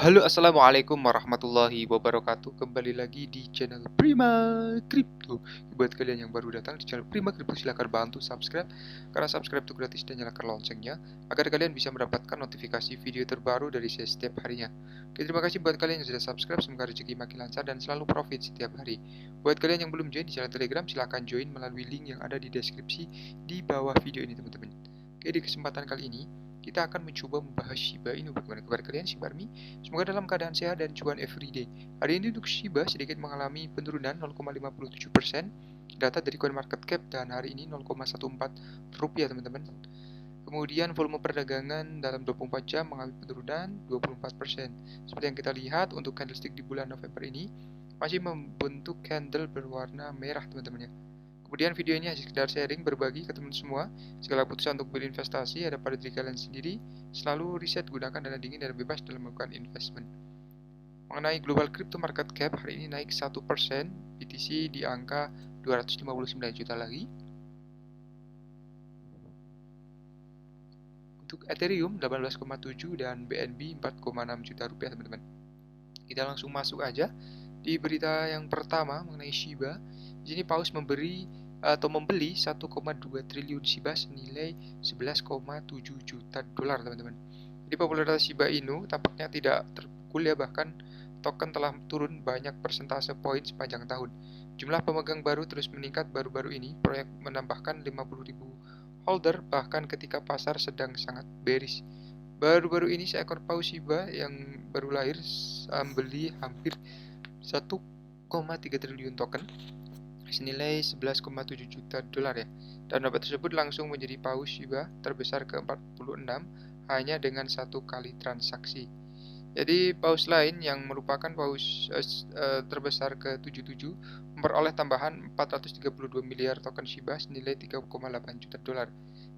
Halo, assalamualaikum warahmatullahi wabarakatuh. Kembali lagi di channel Prima Crypto. Buat kalian yang baru datang di channel Prima Crypto, silahkan bantu subscribe karena subscribe itu gratis dan nyalakan loncengnya agar kalian bisa mendapatkan notifikasi video terbaru dari saya setiap harinya. Oke, terima kasih buat kalian yang sudah subscribe. Semoga rezeki makin lancar dan selalu profit setiap hari. Buat kalian yang belum join di channel Telegram, silahkan join melalui link yang ada di deskripsi di bawah video ini, teman-teman. Oke, di kesempatan kali ini kita akan mencoba membahas Shiba Inu. Bagaimana kabar kalian, Shiba Army? Semoga dalam keadaan sehat dan cuan everyday. Hari ini untuk Shiba sedikit mengalami penurunan 0,57%, data dari CoinMarketCap, dan hari ini 0,14 rupiah, teman-teman. Kemudian volume perdagangan dalam 24 jam mengalami penurunan 24%. Seperti yang kita lihat untuk candlestick di bulan November ini masih membentuk candle berwarna merah, teman-teman ya. Kemudian video ini hanya sekedar sharing, berbagi ke teman semua. Segala keputusan untuk berinvestasi ada pada diri kalian sendiri. Selalu riset, gunakan dana dingin dan bebas dalam melakukan investment. Mengenai global crypto market cap, hari ini naik 1%, BTC di angka 259 juta lagi. Untuk Ethereum 18,7 dan BNB 4,6 juta rupiah, teman-teman. Kita langsung masuk aja di berita yang pertama mengenai Shiba. Di sini Paus membeli 1,2 triliun Shiba senilai 11,7 juta dolar, teman-teman. Jadi popularitas Shiba Inu tampaknya tidak terpukul ya, bahkan token telah turun banyak persentase poin sepanjang tahun. Jumlah pemegang baru terus meningkat baru-baru ini. Proyek menambahkan 50.000 holder bahkan ketika pasar sedang sangat bearish. Baru-baru ini seekor paus Shiba yang baru lahir membeli hampir 1,3 triliun token senilai 11,7 juta dolar ya. Dan obat tersebut langsung menjadi paus Shiba terbesar ke-46 hanya dengan satu kali transaksi. Jadi paus lain yang merupakan paus terbesar ke-77 memperoleh tambahan 432 miliar token Shiba senilai 3,8 juta dolar.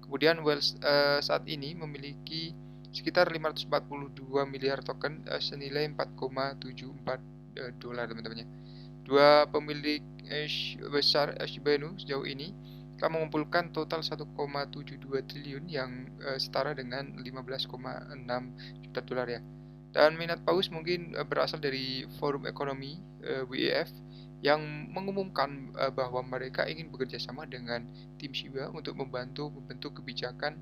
Kemudian Wells saat ini memiliki sekitar 542 miliar token senilai 4,74 dolar, teman-teman. Dua pemilik besar Shiba Inu sejauh ini telah mengumpulkan total 1,72 triliun yang setara dengan 15,6 juta dolar ya. Dan minat paus mungkin berasal dari Forum Ekonomi WEF yang mengumumkan bahwa mereka ingin bekerja sama dengan tim Shiba untuk membantu membentuk kebijakan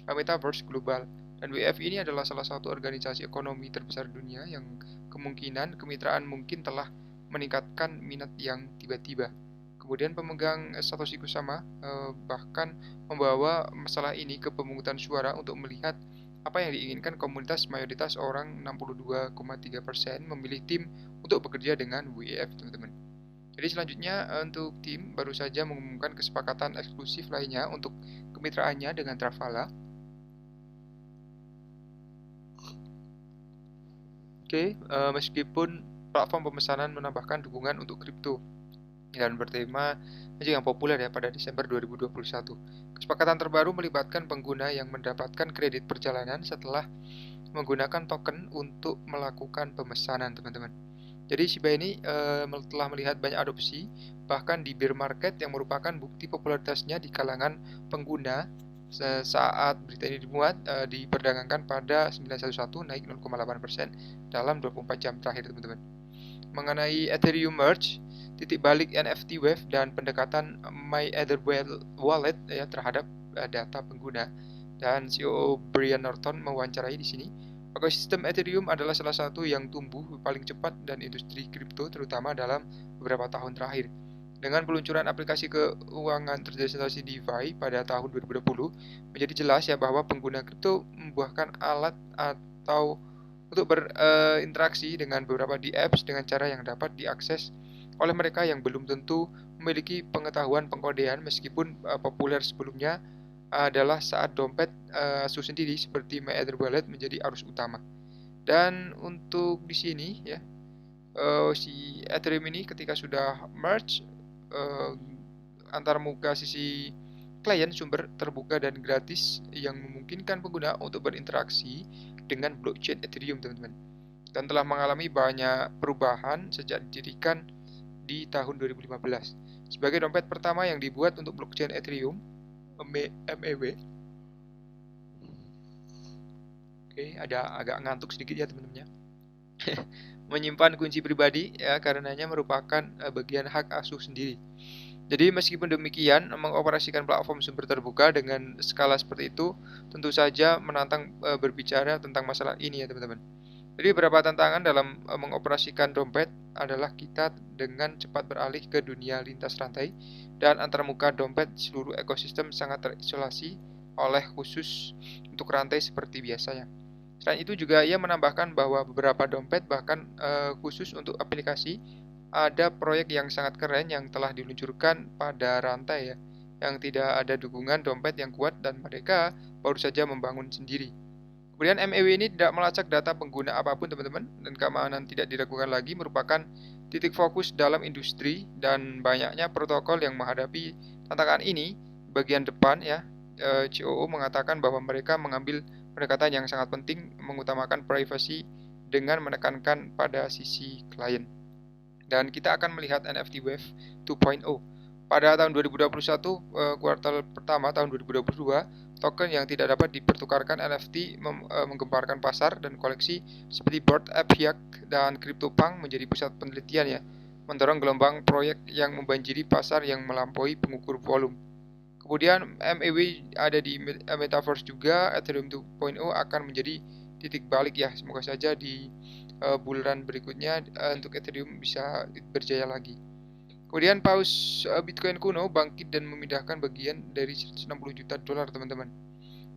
Metaverse global. Dan WEF ini adalah salah satu organisasi ekonomi terbesar dunia yang kemungkinan kemitraan mungkin telah meningkatkan minat yang tiba-tiba. Kemudian pemegang Satoshi Kusama bahkan membawa masalah ini ke pemungutan suara untuk melihat apa yang diinginkan komunitas. Mayoritas orang 62,3% memilih tim untuk bekerja dengan WEF, teman-teman. Jadi selanjutnya untuk tim baru saja mengumumkan kesepakatan eksklusif lainnya untuk kemitraannya dengan Travala. Oke, meskipun platform pemesanan menambahkan dukungan untuk kripto dan bertema yang populer ya pada Desember 2021. Kesepakatan terbaru melibatkan pengguna yang mendapatkan kredit perjalanan setelah menggunakan token untuk melakukan pemesanan, teman-teman. Jadi Shiba ini telah melihat banyak adopsi, bahkan di bear market yang merupakan bukti popularitasnya di kalangan pengguna. Saat berita ini dimuat, diperdagangkan pada 911 naik 0,8% dalam 24 jam terakhir, teman-teman. Mengenai Ethereum Merge, titik balik NFT Wave dan pendekatan MyEtherWallet ya terhadap data pengguna. Dan CEO Brian Norton mewawancarai di sini. Ekosistem Ethereum adalah salah satu yang tumbuh paling cepat dan industri kripto terutama dalam beberapa tahun terakhir. Dengan peluncuran aplikasi keuangan terdesentralisasi DeFi pada tahun 2020, menjadi jelas ya bahwa pengguna kripto membuahkan alat atau untuk berinteraksi dengan beberapa di apps dengan cara yang dapat diakses oleh mereka yang belum tentu memiliki pengetahuan pengkodean, meskipun populer sebelumnya adalah saat dompet ASUS sendiri seperti MyEtherWallet menjadi arus utama. Dan untuk di sini ya, si Ethereum ini ketika sudah merge antar muka sisi klien sumber terbuka dan gratis yang memungkinkan pengguna untuk berinteraksi dengan blockchain Ethereum, teman-teman. Dan telah mengalami banyak perubahan sejak didirikan di tahun 2015. Sebagai dompet pertama yang dibuat untuk blockchain Ethereum, MEW. Oke, ada agak ngantuk sedikit ya teman-teman ya. menyimpan kunci pribadi ya karenanya merupakan bagian hak asuh sendiri. Jadi meskipun demikian, mengoperasikan platform sumber terbuka dengan skala seperti itu tentu saja menantang berbicara tentang masalah ini ya teman-teman. Jadi beberapa tantangan dalam mengoperasikan dompet adalah kita dengan cepat beralih ke dunia lintas rantai dan antarmuka dompet seluruh ekosistem sangat terisolasi oleh khusus untuk rantai seperti biasanya. Selain itu juga ia menambahkan bahwa beberapa dompet bahkan khusus untuk aplikasi ada proyek yang sangat keren yang telah diluncurkan pada rantai ya, yang tidak ada dukungan dompet yang kuat dan mereka baru saja membangun sendiri. Kemudian MEW ini tidak melacak data pengguna apapun teman-teman dan keamanan tidak diragukan lagi merupakan titik fokus dalam industri dan banyaknya protokol yang menghadapi tantangan ini. Bagian depan ya, COO mengatakan bahwa mereka mengambil pendekatan yang sangat penting mengutamakan privasi dengan menekankan pada sisi klien. Dan kita akan melihat NFT Wave 2.0. Pada tahun 2021, kuartal pertama tahun 2022, token yang tidak dapat dipertukarkan NFT menggemparkan pasar dan koleksi seperti Bored Ape Yacht dan CryptoPunk menjadi pusat penelitian ya, mendorong gelombang proyek yang membanjiri pasar yang melampaui pengukur volume. Kemudian MEW ada di Metaverse juga, Ethereum 2.0 akan menjadi titik balik ya, semoga saja di bulan berikutnya untuk Ethereum bisa berjaya lagi. Kemudian paus Bitcoin kuno bangkit dan memindahkan bagian dari 160 juta dolar teman-teman.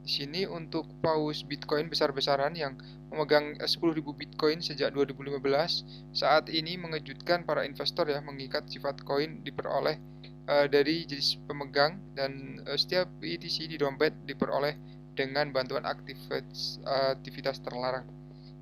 Di sini untuk paus Bitcoin besar-besaran yang memegang 10.000 Bitcoin sejak 2015 saat ini mengejutkan para investor ya, mengikat sifat koin diperoleh dari jenis pemegang dan setiap BTC di dompet diperoleh dengan bantuan aktivitas terlarang.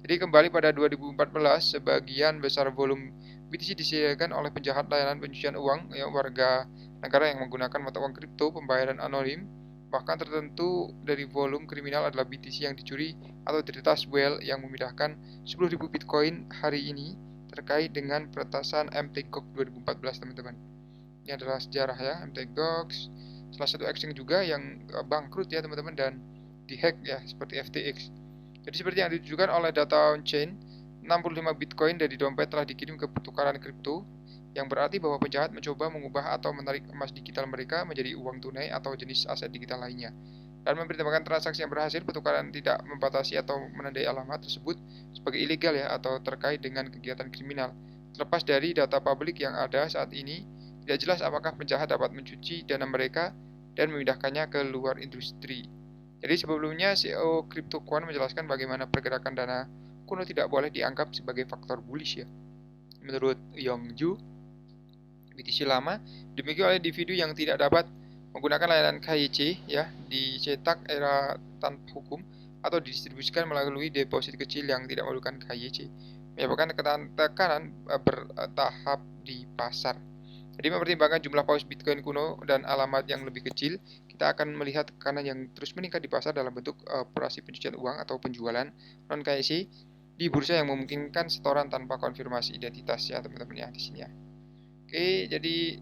Jadi kembali pada 2014, sebagian besar volume BTC disediakan oleh penjahat layanan pencucian uang ya, warga negara yang menggunakan mata uang kripto pembayaran anonim. Bahkan tertentu dari volume kriminal adalah BTC yang dicuri atau diretas whale yang memindahkan 10.000 Bitcoin hari ini terkait dengan peretasan mt.gox 2014 teman-teman. Ini adalah sejarah ya, mt.gox salah satu exchange juga yang bangkrut ya teman-teman dan dihack ya seperti FTX. Jadi seperti yang ditunjukkan oleh data on-chain, 65 Bitcoin dari dompet telah dikirim ke pertukaran kripto, yang berarti bahwa penjahat mencoba mengubah atau menarik emas digital mereka menjadi uang tunai atau jenis aset digital lainnya. Dan mempertimbangkan transaksi yang berhasil, pertukaran tidak membatasi atau menandai alamat tersebut sebagai ilegal ya atau terkait dengan kegiatan kriminal. Terlepas dari data publik yang ada saat ini, tidak jelas apakah penjahat dapat mencuci dana mereka dan memindahkannya ke luar industri. Jadi sebelumnya CEO CryptoQuant menjelaskan bagaimana pergerakan dana kuno tidak boleh dianggap sebagai faktor bullish ya. Menurut Yongju, BTC lama dimiliki oleh individu yang tidak dapat menggunakan layanan KYC ya, dicetak era tanpa hukum atau didistribusikan melalui deposit kecil yang tidak memerlukan KYC, menyebabkan tekanan bertahap di pasar. Jadi mempertimbangkan jumlah paus Bitcoin kuno dan alamat yang lebih kecil, kita akan melihat tekanan yang terus meningkat di pasar dalam bentuk operasi pencucian uang atau penjualan non-KYC di bursa yang memungkinkan setoran tanpa konfirmasi identitas ya teman-teman ya di sini ya. Oke, jadi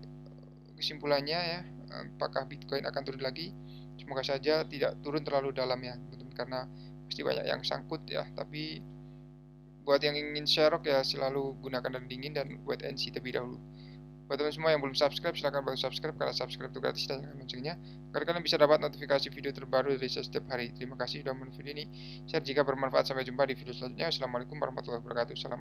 kesimpulannya ya, apakah Bitcoin akan turun lagi? Semoga saja tidak turun terlalu dalam ya teman-teman karena pasti banyak yang sangkut ya. Tapi buat yang ingin share ya selalu gunakan dana dingin dan wait and see terlebih dahulu. Buat teman semua yang belum subscribe, silahkan bantu subscribe karena subscribe itu gratis dan nyalakan loncengnya agar kalian bisa dapat notifikasi video terbaru dari saya setiap hari. Terima kasih sudah menonton video ini. Share jika bermanfaat. Sampai jumpa di video selanjutnya. Assalamualaikum warahmatullahi wabarakatuh. Salam.